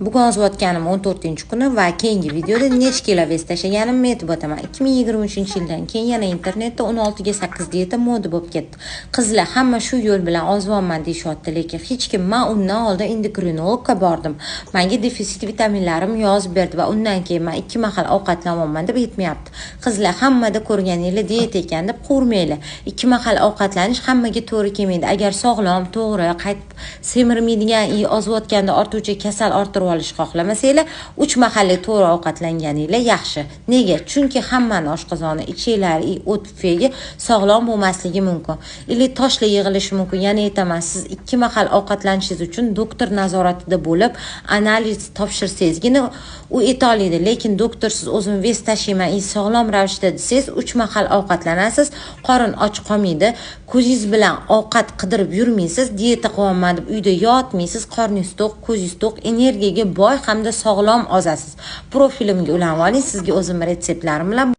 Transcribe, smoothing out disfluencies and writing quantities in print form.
Bugun yozayotganim 14-kuni va keyingi videoda necha kilo vez tashlaganimni aytib o'taman. 2023-yildan keyin yana internetda 16 ga 8 diyeta moda bo'lib ketdi. Qizlar hamma shu yo'l bilan ozyapman deyishyapti, lekin hech kim men undan oldin endokrinologga bordim. Menga defitsit vitaminlarim yozib berdi va undan keyin men 2 mahal ovqatlanyapman deb aytmayapti. Qizlar hammada ko'rganingiz diyeta ekan deb qo'rmanglar. 2 mahal ovqatlanish hammaga to'g'ri kelmaydi. Agar sog'lom, to'g'ri, qaytib semirmaydigan, ozayotganda ortuvchi kasal orttirib olishni xohlamasanglar, 3 mahallik to'g'ri ovqatlanganinglar yaxshi. Nega? Chunki hammaning oshqozoni, ichiklari, o't tufayli sog'lom bo'lmasligi mumkin. Ili toshlar yig'ilishi mumkin. Yana aytaman, siz 2 mahal ovqatlanishingiz uchun doktor nazoratida bo'lib, analiz topshirsangizgina u aytoladi. Lekin doktor siz o'zim vez tashlayman, sog'lom ravishda desangiz 3 mahal ovqatlanasiz, qorin och qolmaydi. Ko'zingiz bilan ovqat qidirib yurmaysiz, diyeta qilaman deb uyda yotmaysiz, qorningiz to'q, ko'zingiz to'q, energiyaga boy hamda sog'lom ozasiz. Profilimga ulanib oling, sizga o'zim retseptlarim bilan